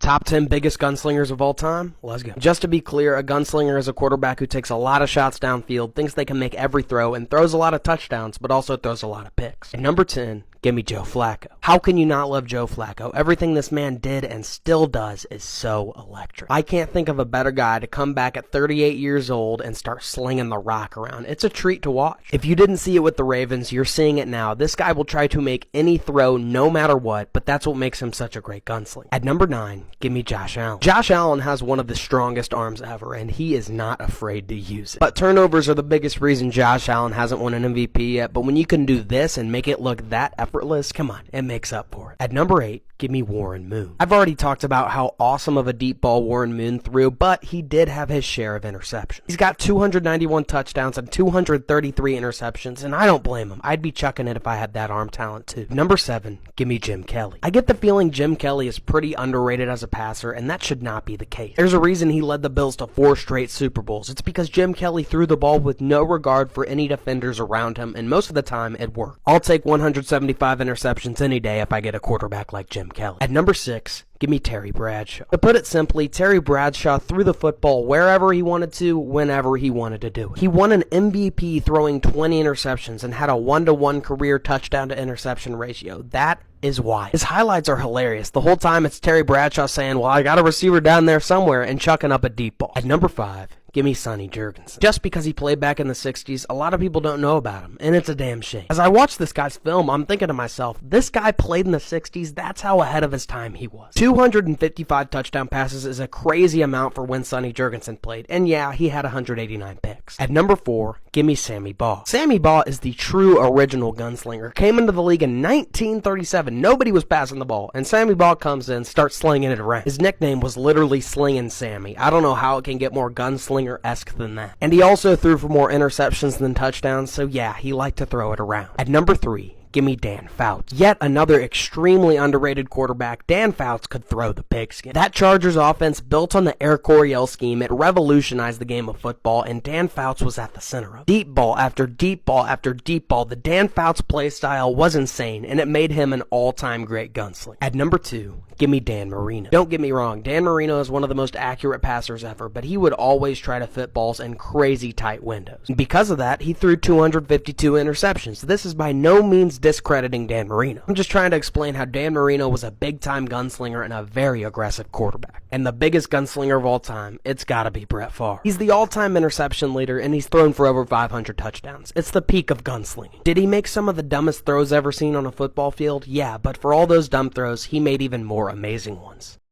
Top 10 biggest gunslingers of all time? Let's go. Just to be clear, a gunslinger is a quarterback who takes a lot of shots downfield, thinks they can make every throw, and throws a lot of touchdowns, but also throws a lot of picks. At number 10, give me Joe Flacco. How can you not love Joe Flacco? Everything this man did and still does is so electric. I can't think of a better guy to come back at 38 years old and start slinging the rock around. It's a treat to watch. If you didn't see it with the Ravens, you're seeing it now. This guy will try to make any throw no matter what, but that's what makes him such a great gunslinger. At number 9, give me Josh Allen. Josh Allen has one of the strongest arms ever, and he is not afraid to use it. But turnovers are the biggest reason Josh Allen hasn't won an MVP yet, but when you can do this and make it look that effortless, come on, it makes up for it. At number 8, give me Warren Moon. I've already talked about how awesome of a deep ball Warren Moon threw, but he did have his share of interceptions. He's got 291 touchdowns and 233 interceptions, and I don't blame him. I'd be chucking it if I had that arm talent too. Number 7, give me Jim Kelly. I get the feeling Jim Kelly is pretty underrated as a passer, and that should not be the case. There's a reason he led the Bills to 4 straight Super Bowls. It's because Jim Kelly threw the ball with no regard for any defenders around him, and most of the time it worked. I'll take 175 interceptions any day if I get a quarterback like Jim Kelly. At number 6, give me Terry Bradshaw. To put it simply, Terry Bradshaw threw the football wherever he wanted to, whenever he wanted to do it. He won an MVP throwing 20 interceptions and had a 1-to-1 career touchdown to interception ratio. That is why. His highlights are hilarious. The whole time it's Terry Bradshaw saying, well, I got a receiver down there somewhere, and chucking up a deep ball. At number 5, give me Sonny Jurgensen. Just because he played back in the 60s, a lot of people don't know about him, and it's a damn shame. As I watch this guy's film, I'm thinking to myself, this guy played in the 60s, that's how ahead of his time he was. 255 touchdown passes is a crazy amount for when Sonny Jurgensen played, and yeah, he had 189 picks. At number 4, give me Sammy Baugh. Sammy Baugh is the true original gunslinger. Came into the league in 1937. Nobody was passing the ball, and Sammy Baugh comes in, starts slinging it around. His nickname was literally Slingin' Sammy. I don't know how it can get more gunslinger-esque than that. And he also threw for more interceptions than touchdowns, so yeah, he liked to throw it around. At number 3, give me Dan Fouts. Yet another extremely underrated quarterback. Dan Fouts could throw the pigskin. That Chargers offense built on the Air Coryell scheme. It revolutionized the game of football, and Dan Fouts was at the center of it. Deep ball after deep ball after deep ball. The Dan Fouts play style was insane, and it made him an all-time great gunslinger. At number 2, give me Dan Marino. Don't get me wrong, Dan Marino is one of the most accurate passers ever, but he would always try to fit balls in crazy tight windows. And because of that, he threw 252 interceptions. This is by no means discrediting Dan Marino. I'm just trying to explain how Dan Marino was a big-time gunslinger and a very aggressive quarterback. And the biggest gunslinger of all time, it's gotta be Brett Favre. He's the all-time interception leader, and he's thrown for over 500 touchdowns. It's the peak of gunslinging. Did he make some of the dumbest throws ever seen on a football field? Yeah, but for all those dumb throws, he made even more amazing ones.